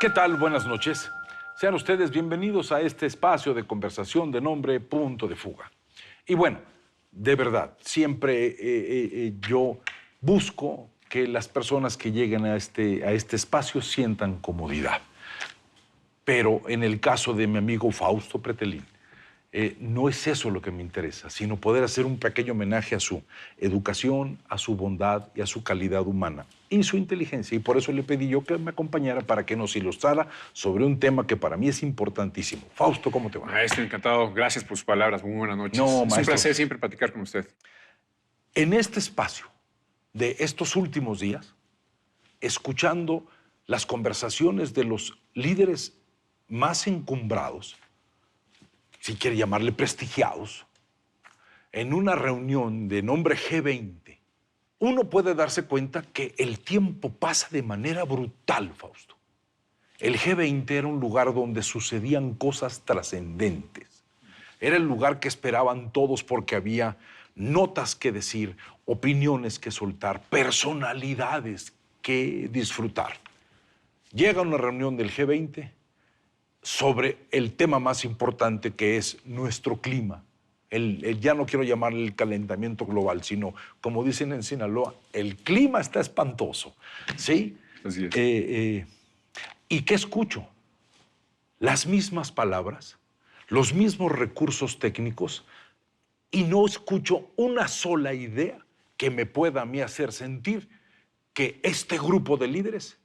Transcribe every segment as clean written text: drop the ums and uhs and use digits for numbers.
¿Qué tal? Buenas noches. Sean ustedes bienvenidos a este espacio de conversación de nombre Punto de Fuga. Y bueno, de verdad, siempre yo busco que las personas que lleguen a este espacio sientan comodidad. Pero en el caso de mi amigo Fausto Pretelín, no es eso lo que me interesa, sino poder hacer un pequeño homenaje a su educación, a su bondad y a su calidad humana y su inteligencia. Y por eso le pedí yo que me acompañara para que nos ilustrara sobre un tema que para mí es importantísimo. Fausto, ¿cómo te va? Maestro, encantado. Gracias por sus palabras. Muy buenas noches. No, Es un maestro. placer siempre platicar con usted. En este espacio de estos últimos días, escuchando las conversaciones de los líderes más encumbrados, si quiere llamarle prestigiados, en una reunión de nombre G20, uno puede darse cuenta que el tiempo pasa de manera brutal, Fausto. El G20 era un lugar donde sucedían cosas trascendentes. Era el lugar que esperaban todos porque había notas que decir, opiniones que soltar, personalidades que disfrutar. Llega una reunión del G20 sobre el tema más importante, que es nuestro clima. Ya no quiero llamarle el calentamiento global, sino, como dicen en Sinaloa, el clima está espantoso, ¿sí? Así es. ¿Y qué escucho? Las mismas palabras, los mismos recursos técnicos, y no escucho una sola idea que me pueda a mí hacer sentir que este grupo de líderes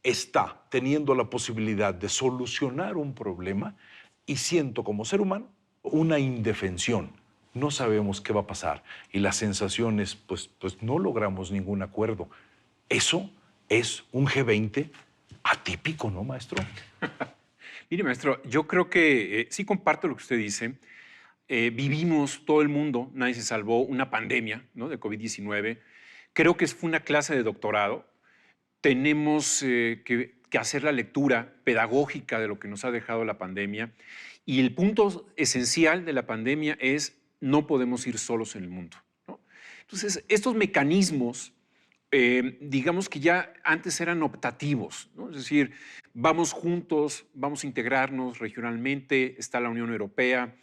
está teniendo la posibilidad de solucionar un problema, y siento como ser humano una indefensión. No sabemos qué va a pasar y las sensaciones, pues no logramos ningún acuerdo. Eso es un G20 atípico, ¿no, maestro? Mire, maestro, yo creo que sí comparto lo que usted dice. Vivimos todo el mundo, nadie se salvó, una pandemia, ¿no?, de COVID-19. Creo que fue una clase de doctorado. Tenemos que hacer la lectura pedagógica de lo que nos ha dejado la pandemia. Y el punto esencial de la pandemia es no podemos ir solos en el mundo, ¿no? Entonces, estos mecanismos, digamos que ya antes eran optativos, ¿no? Es decir, vamos juntos, vamos a integrarnos regionalmente, está la Unión Europea,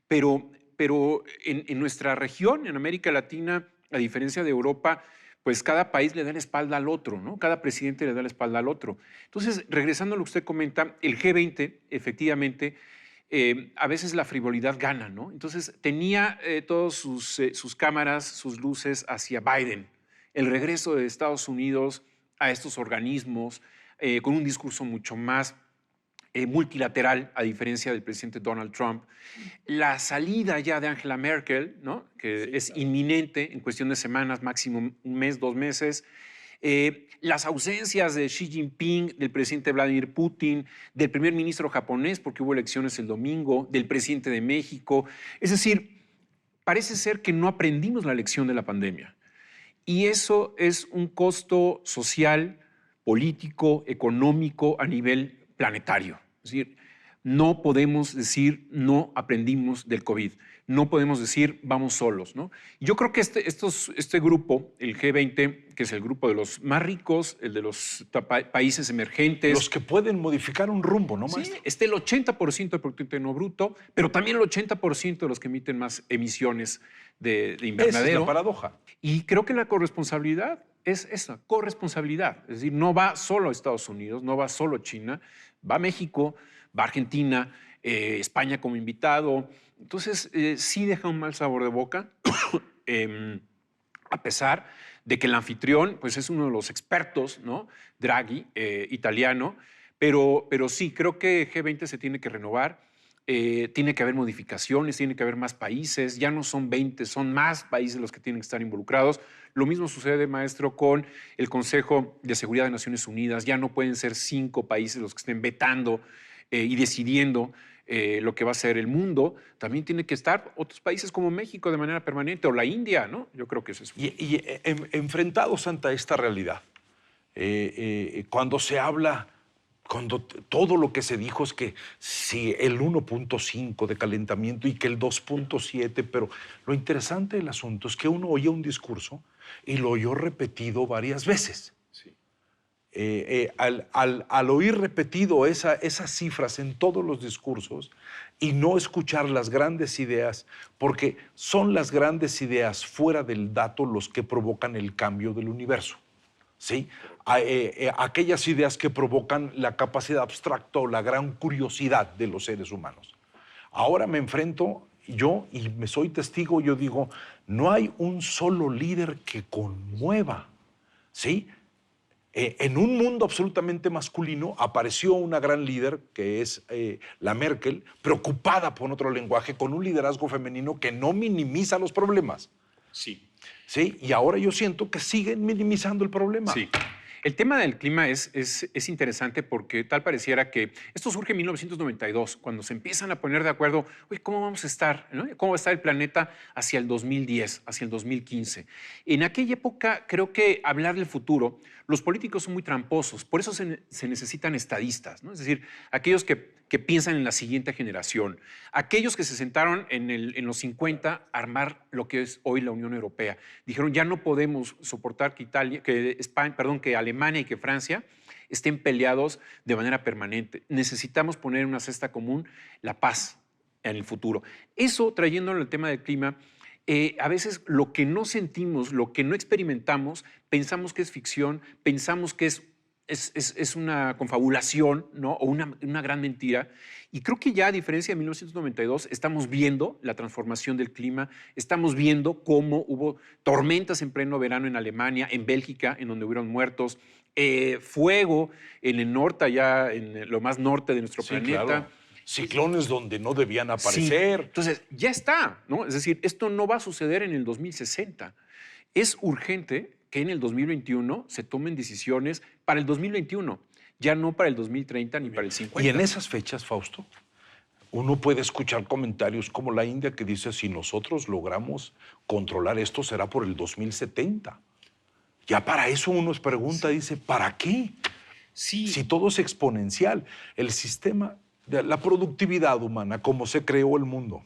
pero en nuestra región, en América Latina, a diferencia de Europa, pues cada país le da la espalda al otro, ¿no? Cada presidente le da la espalda al otro. Entonces, regresando a lo que usted comenta, el G20, efectivamente, a veces la frivolidad gana, ¿no? Entonces, tenía todas sus cámaras, sus luces hacia Biden, el regreso de Estados Unidos a estos organismos, con un discurso mucho más multilateral, a diferencia del presidente Donald Trump. La salida ya de Angela Merkel, ¿no?, que sí, es claro, inminente en cuestión de semanas, máximo un mes, 2 meses. Las ausencias de Xi Jinping, del presidente Vladimir Putin, del primer ministro japonés, porque hubo elecciones el domingo, del presidente de México. Es decir, parece ser que no aprendimos la lección de la pandemia. Y eso es un costo social, político, económico a nivel planetario. Es decir, no podemos decir no aprendimos del COVID. No podemos decir vamos solos, ¿no? Yo creo que este grupo, el G20, que es el grupo de los más ricos, el de los países emergentes. Los que pueden modificar un rumbo, ¿no, Sí, maestro? está el 80% del Producto Interno Bruto, pero también el 80% de los que emiten más emisiones de invernadero. Esa es la paradoja. Y creo que la corresponsabilidad es esa, corresponsabilidad. Es decir, no va solo a Estados Unidos, no va solo a China, va a México, va a Argentina, España como invitado. Entonces, sí deja un mal sabor de boca, a pesar de que el anfitrión pues, es uno de los expertos, ¿no?, Draghi, italiano, pero sí, creo que G20 se tiene que renovar. Tiene que haber modificaciones, tiene que haber más países, ya no son 20, son más países los que tienen que estar involucrados. Lo mismo sucede, maestro, con el Consejo de Seguridad de Naciones Unidas. Ya no pueden ser 5 países los que estén vetando y decidiendo lo que va a ser el mundo. También tienen que estar otros países como México de manera permanente, o la India, ¿no? Yo creo que eso es. Enfrentados ante esta realidad, cuando se habla, cuando todo lo que se dijo es que sí, el 1.5 de calentamiento y que el 2.7, pero lo interesante del asunto es que uno oye un discurso y lo oyó repetido varias veces. Sí. al oír repetido esas cifras en todos los discursos y no escuchar las grandes ideas, porque son las grandes ideas fuera del dato los que provocan el cambio del universo. ¿Sí? Aquellas ideas que provocan la capacidad abstracta o la gran curiosidad de los seres humanos. Ahora me enfrento yo y me soy testigo, yo digo, no hay un solo líder que conmueva, ¿sí? En un mundo absolutamente masculino apareció una gran líder que es la Merkel, preocupada por otro lenguaje, con un liderazgo femenino que no minimiza los problemas. Sí. ¿Sí? Y ahora yo siento que siguen minimizando el problema. Sí. El tema del clima es interesante porque tal pareciera que esto surge en 1992, cuando se empiezan a poner de acuerdo, oye, ¿cómo vamos a estar? ¿No? ¿Cómo va a estar el planeta hacia el 2010, hacia el 2015? En aquella época creo que hablar del futuro, los políticos son muy tramposos, por eso se necesitan estadistas, ¿no? Es decir, aquellos que piensan en la siguiente generación, aquellos que se sentaron en los 50 a armar lo que es hoy la Unión Europea. Dijeron, ya no podemos soportar que Alemania y que Francia estén peleados de manera permanente. Necesitamos poner en una cesta común la paz en el futuro. Eso, trayéndolo al tema del clima, a veces lo que no sentimos, lo que no experimentamos, pensamos que es ficción, pensamos que es una confabulación, ¿no? O una gran mentira. Y creo que ya, a diferencia de 1992, estamos viendo la transformación del clima, estamos viendo cómo hubo tormentas en pleno verano en Alemania, en Bélgica, en donde hubieron muertos, fuego en el norte, allá en lo más norte de nuestro planeta. Claro. Ciclones donde no debían Sí. aparecer. Entonces, ya está, ¿no? Es decir, esto no va a suceder en el 2060. Es urgente que en el 2021 se tomen decisiones para el 2021, ya no para el 2030 ni para el 50. Y en esas fechas, Fausto, uno puede escuchar comentarios como la India que dice, si nosotros logramos controlar esto, será por el 2070. Ya para eso uno se pregunta, dice, ¿para qué? Sí. Si todo es exponencial, el sistema, la productividad humana, como se creó el mundo,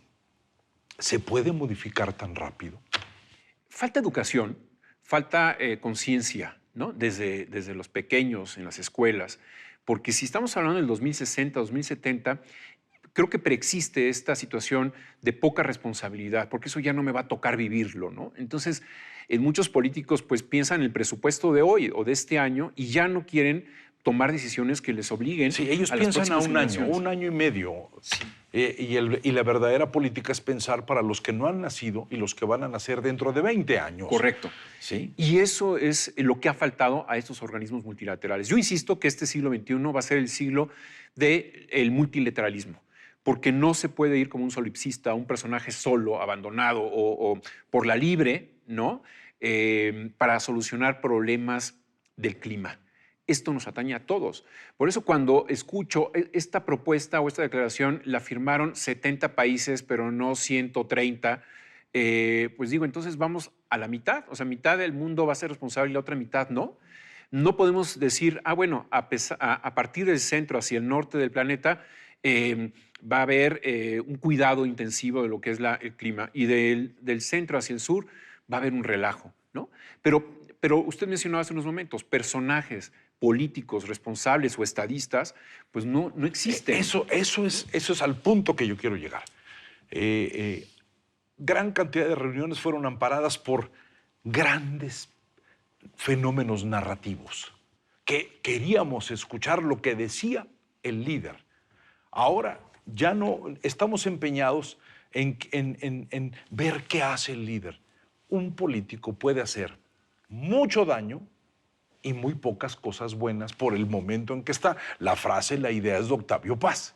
¿se puede modificar tan rápido? Falta educación, falta conciencia, ¿no? Desde los pequeños, en las escuelas, porque si estamos hablando del 2060, 2070, creo que preexiste esta situación de poca responsabilidad, porque eso ya no me va a tocar vivirlo, ¿no? Entonces, muchos políticos pues piensan en el presupuesto de hoy o de este año y ya no quieren tomar decisiones que les obliguen. Sí, ellos a las piensan a próximas un año y medio. Sí. Y la verdadera política es pensar para los que no han nacido y los que van a nacer dentro de 20 años. Correcto. Sí. Y eso es lo que ha faltado a estos organismos multilaterales. Yo insisto que este siglo XXI va a ser el siglo del multilateralismo, porque no se puede ir como un solipsista, un personaje solo, abandonado o por la libre, ¿no? Para solucionar problemas del clima. Esto nos atañe a todos. Por eso cuando escucho esta propuesta o esta declaración, la firmaron 70 países, pero no 130, pues digo, entonces vamos a la mitad. O sea, mitad del mundo va a ser responsable y la otra mitad no. No podemos decir, bueno, a partir del centro hacia el norte del planeta va a haber un cuidado intensivo de lo que es el clima y del centro hacia el sur va a haber un relajo, ¿no? Pero usted mencionó hace unos momentos, personajes políticos responsables o estadistas, pues no existen. Eso es al punto que yo quiero llegar. Gran cantidad de reuniones fueron amparadas por grandes fenómenos narrativos, que queríamos escuchar lo que decía el líder. Ahora ya no estamos empeñados en ver qué hace el líder. Un político puede hacer mucho daño y muy pocas cosas buenas por el momento en que está. La frase, la idea es de Octavio Paz.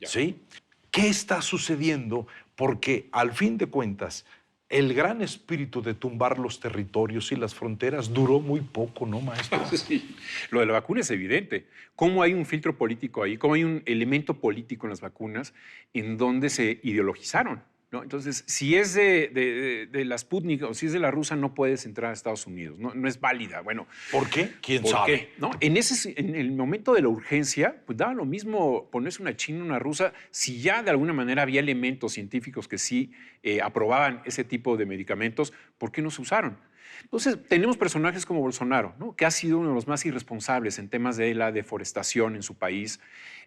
¿Sí? ¿Qué está sucediendo? Porque al fin de cuentas, el gran espíritu de tumbar los territorios y las fronteras duró muy poco, ¿no, maestro? Sí. Lo de la vacuna es evidente. ¿Cómo hay un filtro político ahí? ¿Cómo hay un elemento político en las vacunas en donde se ideologizaron? ¿No? Entonces, si es de la Sputnik o si es de la rusa, no puedes entrar a Estados Unidos. No es válida. Bueno, ¿por qué? ¿Quién ¿por sabe? qué? ¿No? En el momento de la urgencia, pues daba lo mismo ponerse una china, una rusa, si ya de alguna manera había elementos científicos que sí aprobaban ese tipo de medicamentos, ¿por qué no se usaron? Entonces, tenemos personajes como Bolsonaro, ¿no? Que ha sido uno de los más irresponsables en temas de la deforestación en su país.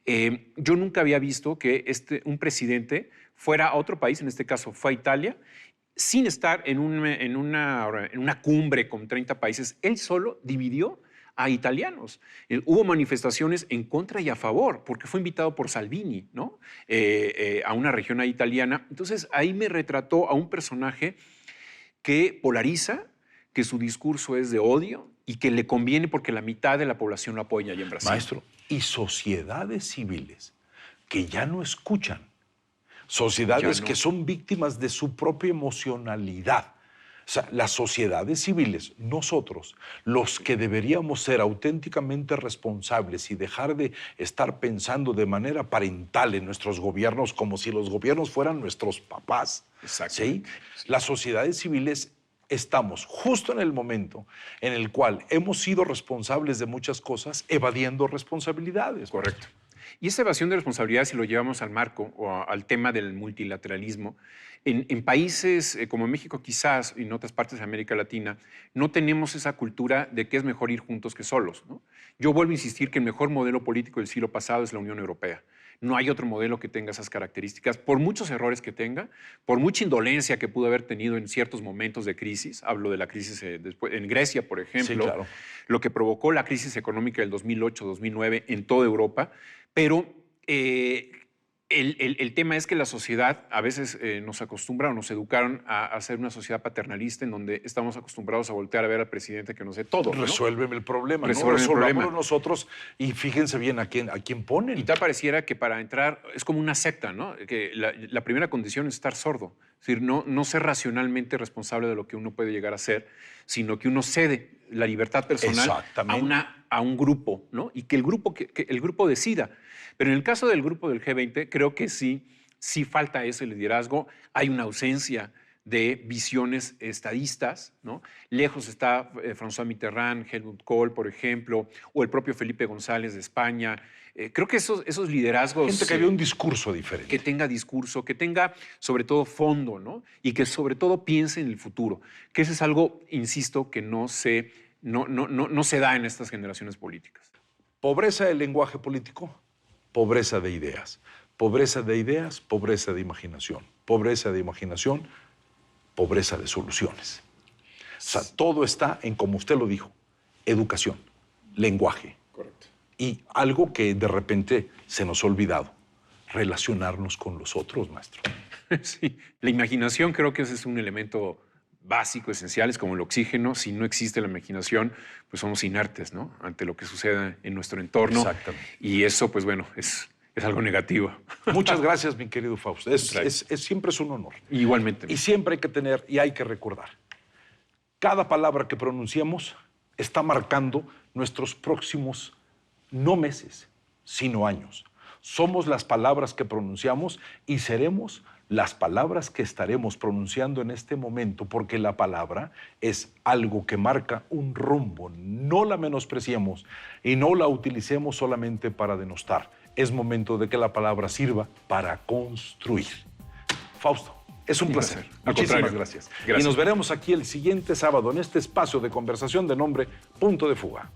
Yo nunca había visto que un presidente fuera a otro país, en este caso fue a Italia, sin estar en una cumbre con 30 países. Él solo dividió a italianos. Hubo manifestaciones en contra y a favor, porque fue invitado por Salvini, ¿no? A una región ahí italiana. Entonces, ahí me retrató a un personaje que polariza, que su discurso es de odio y que le conviene porque la mitad de la población lo apoya allá en Brasil. Maestro, y sociedades civiles que ya no escuchan, sociedades que son víctimas de su propia emocionalidad. O sea, las sociedades civiles, nosotros, los que deberíamos ser auténticamente responsables y dejar de estar pensando de manera parental en nuestros gobiernos como si los gobiernos fueran nuestros papás. Exacto. ¿Sí? Las sociedades civiles estamos justo en el momento en el cual hemos sido responsables de muchas cosas, evadiendo responsabilidades. Correcto. Y esa evasión de responsabilidad, si lo llevamos al marco o al tema del multilateralismo, en países como México quizás y en otras partes de América Latina, no tenemos esa cultura de que es mejor ir juntos que solos, ¿no? Yo vuelvo a insistir que el mejor modelo político del siglo pasado es la Unión Europea. No hay otro modelo que tenga esas características, por muchos errores que tenga, por mucha indolencia que pudo haber tenido en ciertos momentos de crisis. Hablo de la crisis en Grecia, por ejemplo, Sí, claro. lo que provocó la crisis económica del 2008-2009 en toda Europa. Pero el tema es que la sociedad a veces nos acostumbra o nos educaron a ser una sociedad paternalista en donde estamos acostumbrados a voltear a ver al presidente que nos dé todo, ¿no? Resuélveme el problema, Resuélveme el resolvámoslo problema. nosotros y fíjense bien a quién ponen. Y tal pareciera que para entrar es como una secta, ¿no? Que la primera condición es estar sordo. Es decir, no ser racionalmente responsable de lo que uno puede llegar a ser, sino que uno cede la libertad personal a un grupo, ¿no? Y que el grupo decida. Pero en el caso del grupo del G20, creo que sí falta ese liderazgo. Hay una ausencia de visiones estadistas, ¿no? Lejos está François Mitterrand, Helmut Kohl, por ejemplo, o el propio Felipe González de España. Creo que esos liderazgos... Gente que había un discurso diferente. Que tenga discurso, que tenga sobre todo fondo, ¿no? Y que sobre todo piense en el futuro. Que eso es algo, insisto, que no se da en estas generaciones políticas. Pobreza del lenguaje político, pobreza de ideas. Pobreza de ideas, pobreza de imaginación. Pobreza de imaginación, pobreza de soluciones. O sea, todo está en, como usted lo dijo, educación, lenguaje. Correcto. Y algo que de repente se nos ha olvidado, relacionarnos con los otros, maestro. Sí, la imaginación creo que ese es un elemento básico, esencial, es como el oxígeno. Si no existe la imaginación, pues somos inertes, ¿no? Ante lo que suceda en nuestro entorno. Exactamente. Y eso, pues bueno, es algo negativo. Muchas gracias, mi querido Fausto. Siempre es un honor. Igualmente. Y siempre hay que tener y hay que recordar. Cada palabra que pronunciamos está marcando nuestros próximos, no meses, sino años. Somos las palabras que pronunciamos y seremos las palabras que estaremos pronunciando en este momento, porque la palabra es algo que marca un rumbo. No la menospreciemos y no la utilicemos solamente para denostar. Es momento de que la palabra sirva para construir. Fausto, es un placer. Muchísimas gracias. Y nos veremos aquí el siguiente sábado en este espacio de conversación de nombre Punto de Fuga.